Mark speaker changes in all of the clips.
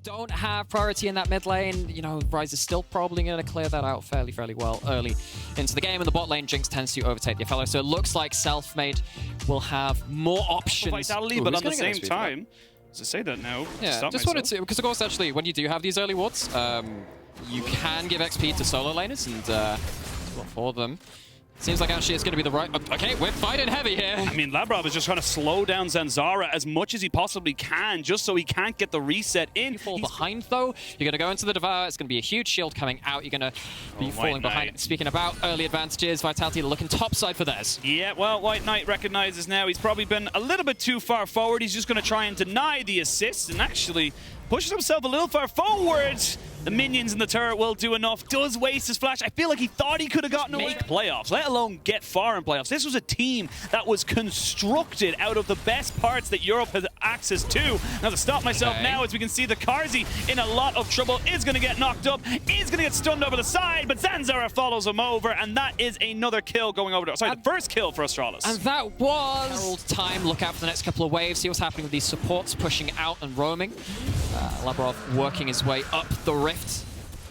Speaker 1: don't have priority in that mid lane. You know, Ryze is still probably going to clear that out fairly well early into the game. In the bot lane, Jinx tends to overtake the Aphelios, so it looks like Selfmade will have more options.
Speaker 2: Vitality, but at the same time, to say that now,
Speaker 1: yeah, just wanted to, because of course, actually, when you do have these early wards, you can give XP to solo laners, and for them. Seems like actually it's going to be the right... Okay, we're fighting heavy here.
Speaker 2: I mean, Labrov is just trying to slow down Zanzarah as much as he possibly can, just so he can't get the reset in.
Speaker 1: You fall behind, though. You're going to go into the Devour. It's going to be a huge shield coming out. You're going to be falling behind. Speaking about early advantages, Vitality looking topside for theirs. Yeah, well, WhiteKnight recognizes now he's probably been a little bit too far forward. He's just going to try and deny the assist and actually pushes himself a little far forward. The minions in the turret will do enough. Does waste his flash. I feel like he thought he could have gotten away. Make playoffs, let alone get far in playoffs. This was a team that was constructed out of the best parts that Europe has access to. Now to stop myself now, as we can see the Carzzy in a lot of trouble, is going to get knocked up, is going to get stunned over the side, but Zanzarah follows him over, and that is another kill going over to, sorry, the first kill for Astralis. And that was Herald time. Look out for the next couple of waves, see what's happening with these supports pushing out and roaming. Labrov working his way up the rift.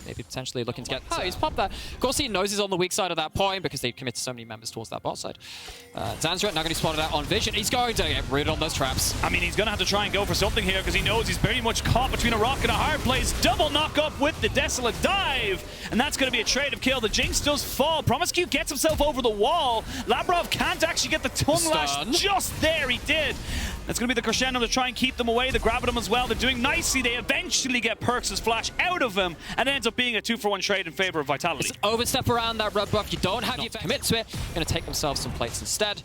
Speaker 1: Maybe potentially looking to get... Oh, he's popped that. Of course, he knows he's on the weak side of that point because they've committed so many members towards that bot side. Zanzarah now going to be spotted out on vision. He's going to get rooted on those traps.
Speaker 2: I mean, he's going to have to try and go for something here because he knows he's very much caught between a rock and a hard place. Double knock up with the Desolate Dive. And that's going to be a trade of kill. The Jinx does fall. promisq gets himself over the wall. Labrov can't actually get the tongue lash just there. He did. That's going to be the crescendo to try and keep them away. They're grabbing him as well. They're doing nicely. They eventually get Perkz' flash out of him, and it ends up being a 2-for-1 trade in favor of Vitality.
Speaker 1: It's an overstep around that red buff. You don't have to commit to it. Going to take themselves some plates instead.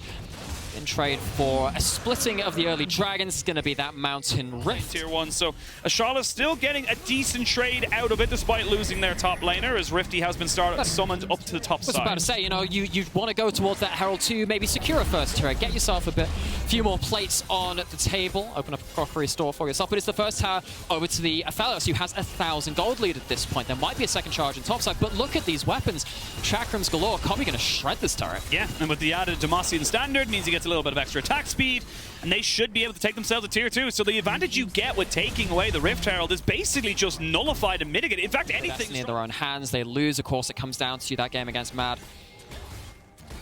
Speaker 1: In trade for a splitting of the early dragons. It's going to be that Mountain Rift.
Speaker 2: Tier 1, so Astralis still getting a decent trade out of it despite losing their top laner, as Rifty has been summoned up to the top side.
Speaker 1: I was about to say, you know, you want to go towards that Herald to maybe secure a first turret, get yourself a few more plates on the table, open up a crockery store for yourself, but it's the first tower over to the Aphelios, who has 1,000 gold lead at this point. There might be a second charge in topside, but look at these weapons. Chakrams galore. Kobbe going to shred this turret.
Speaker 2: Yeah, and with the added Demacian standard, means he gets a little bit of extra attack speed, and they should be able to take themselves to tier 2. So the advantage you get with taking away the Rift Herald is basically just nullified and mitigated. In fact, anything
Speaker 1: in their own hands, they lose. Of course, it comes down to that game against Mad.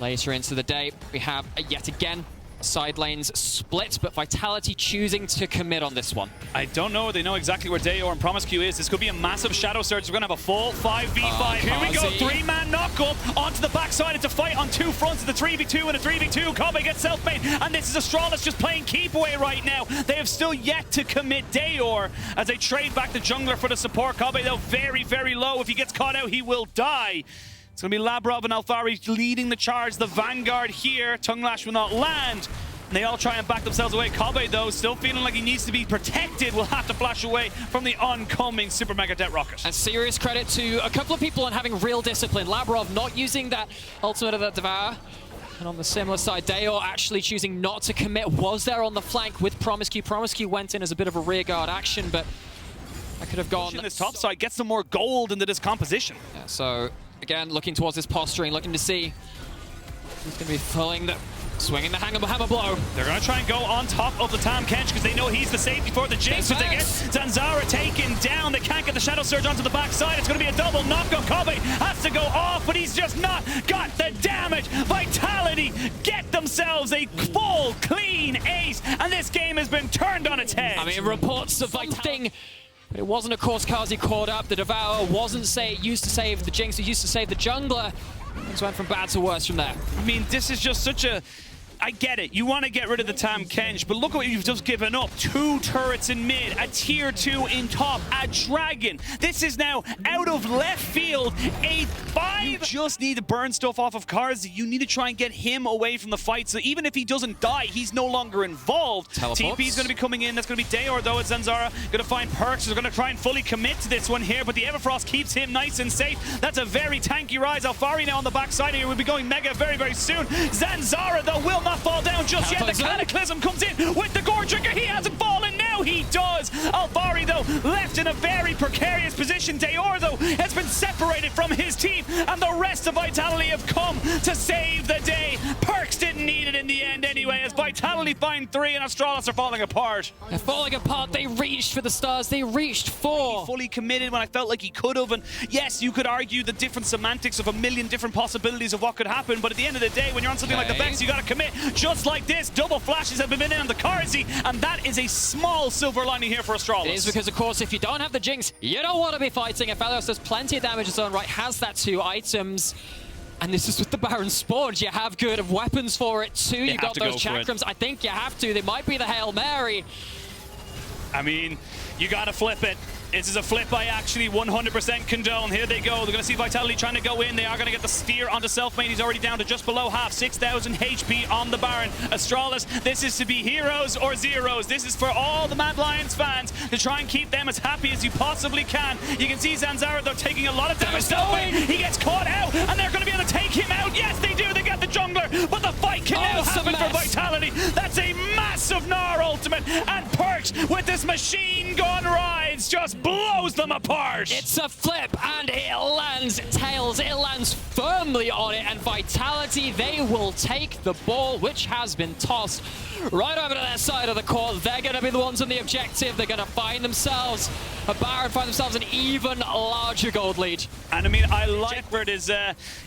Speaker 1: Later into the day, we have yet again side lanes split, but Vitality choosing to commit on this one.
Speaker 2: I don't know. They know exactly where Dajor and promisq is. This could be a massive shadow surge. We're going to have a full 5v5. Here we go. 3-man knock-up onto the backside. It's a fight on two fronts. It's a 3v2 and a 3v2. Kobbe gets Selfmade, and this is Astralis just playing keep away right now. They have still yet to commit Dajor as they trade back the jungler for the support. Kobbe, though, very low. If he gets caught out, he will die. It's going to be Labrov and Alphari leading the charge. The Vanguard here. Tongue Lash will not land. And they all try and back themselves away. Kobbe, though, still feeling like he needs to be protected, will have to flash away from the oncoming Super Mega Det Rocket.
Speaker 1: And serious credit to a couple of people on having real discipline. Labrov not using that ultimate of the Devour. And on the similar side, Dajor actually choosing not to commit. Was there on the flank with promisq. promisq went in as a bit of a rearguard action, but I could have gone...
Speaker 2: This top side gets some more gold into this composition.
Speaker 1: Yeah, so... Again, looking towards this posturing, looking to see who's going to be pulling the, swinging the hammer blow.
Speaker 2: They're going to try and go on top of the Tahm Kench because they know he's the safety for the Jinx. If they get Zanzarah taken down, they can't get the Shadow Surge onto the backside. It's going to be a double knock-up. Kobbe has to go off, but he's just not got the damage. Vitality get themselves a full, clean ace, and this game has been turned on its head.
Speaker 1: I mean, reports of Vitality. But it wasn't, of course, Carzzy caught up. The Devour wasn't used to save the Jinx, it used to save the jungler. Things went from bad to worse from there.
Speaker 2: I mean, this is just such a... I get it. You want to get rid of the Tahm Kench, but look what you've just given up. 2 turrets in mid, a tier 2 in top, a dragon. This is now out of left field, a 5. You just need to burn stuff off of Carzzy. You need to try and get him away from the fight, so even if he doesn't die, he's no longer involved.
Speaker 1: Teleports.
Speaker 2: TP's going to be coming in. That's going to be Dajor, though, at Zanzarah. Going to find Perkz. They're going to try and fully commit to this one here, but the Everfrost keeps him nice and safe. That's a very tanky Ryze. Alphari now on the backside here. We'll be going mega very soon. Zanzarah, though, will not fall down just yet. The Cataclysm comes in with the Gore Trigger. He hasn't fallen now. now he does. Alphari, though, left in a very precarious position. Dajor, though, has been separated from his team, and the rest of Vitality have come to save the day. Perkz didn't need it in the end anyway, as Vitality find 3 and Astralis are falling apart.
Speaker 1: They're falling apart. They reached for the stars. They reached for.
Speaker 2: He fully committed when I felt like he could have, and yes, you could argue the different semantics of a million different possibilities of what could happen, but at the end of the day, when you're on something like the Vex, you gotta commit. Just like this, double flashes have been in on the Carzzy, and that is a small silver lining here for Astralis.
Speaker 1: It is because, of course, if you don't have the Jinx, you don't want to be fighting. Aphelios does plenty of damage in his own right, has that 2 items. And this is with the Baron spawned. You have good weapons for it too. You got those chakrams. I think you have to. They might be the Hail Mary.
Speaker 2: I mean, you gotta flip it. This is a flip I actually 100% condone. Here they go. They're going to see Vitality trying to go in. They are going to get the sphere onto Selfmade. He's already down to just below half. 6,000 HP on the Baron. Astralis, this is to be heroes or zeros. This is for all the Mad Lions fans to try and keep them as happy as you possibly can. You can see Zanzarah, though, taking a lot of damage. He gets caught out, and they're going to be able to take him out. Yes, they do. They get the jungler, but the fight can now happen for Vitality. That's a massive Gnar ultimate, and Perkz with this machine gun rides just blows them apart.
Speaker 1: It's a flip, and it lands tails. It lands firmly on it, and Vitality, they will take the ball, which has been tossed right over to their side of the court. They're going to be the ones on the objective. They're going to find themselves a Baron, find themselves an even larger gold lead.
Speaker 2: And I mean, I like where it is.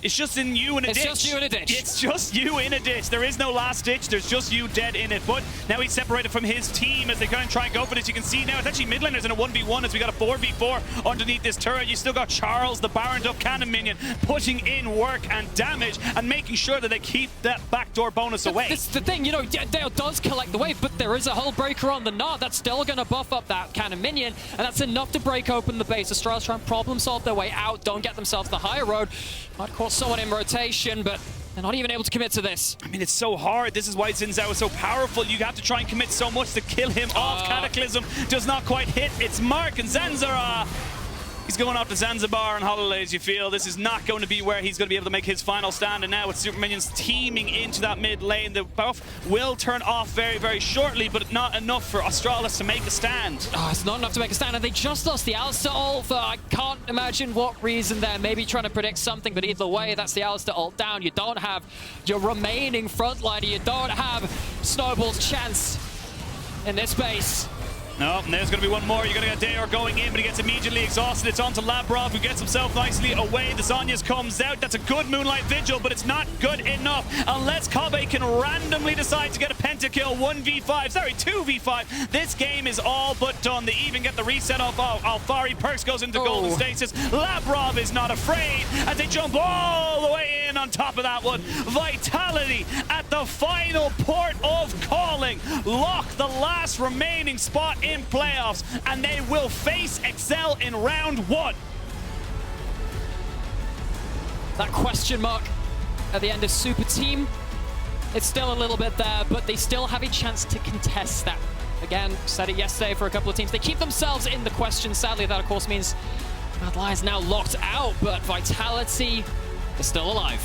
Speaker 2: It's just in you in a ditch.
Speaker 1: It's just you in a ditch.
Speaker 2: It's just you in a ditch. There is no last ditch. There's just you dead in it. But now he's separated from his team as they kind of try and go for this. You can see now it's actually mid laners in a 1v1 as we got a 4v4 underneath this turret. You still got Charles, the Baron up cannon minion, putting in work and damage and making sure that they keep that backdoor bonus away.
Speaker 1: This is the thing, you know, Dale does collect the wave, but there is a hull breaker on the Gnar that's still going to buff up that cannon minion, and that's enough to break open the base. Astralis try and problem solve their way out, don't get themselves the higher road. Might caught someone in rotation, but they're not even able to commit to this.
Speaker 2: I mean, it's so hard. This is why Xin Zhao is so powerful. You have to try and commit so much to kill him off. Cataclysm does not quite hit its mark, and Zanzarah, he's going off to Zanzibar and holidays. You feel this is not going to be where he's going to be able to make his final stand, and now with super minions teaming into that mid lane, the buff will turn off very, very shortly, but not enough for Astralis to make a stand.
Speaker 1: Oh, it's not enough to make a stand, and they just lost the Alistar ult for I can't imagine what reason there. Maybe trying to predict something, but either way, that's the Alistar ult down. You don't have your remaining frontliner. You don't have Snowball's chance in this base.
Speaker 2: No, and there's going to be one more. You're going to get Dajor going in, but he gets immediately exhausted. It's on to Labrov, who gets himself nicely away. The Zhonya's comes out. That's a good Moonlight Vigil, but it's not good enough unless Kobbe can randomly decide to get a pentakill. 1v5, sorry, 2v5. This game is all but done. They even get the reset off Alphari. Perkz goes into golden stasis. Labrov is not afraid as they jump all the way in on top of that one. Vitality at the final port of calling. Lock the last remaining spot in playoffs, and they will face Excel in round 1.
Speaker 1: That question mark at the end of Super Team, it's still a little bit there, but they still have a chance to contest that. Again, said it yesterday for a couple of teams. They keep themselves in the question. Sadly, that of course means Mad Lions now locked out, but Vitality is still alive.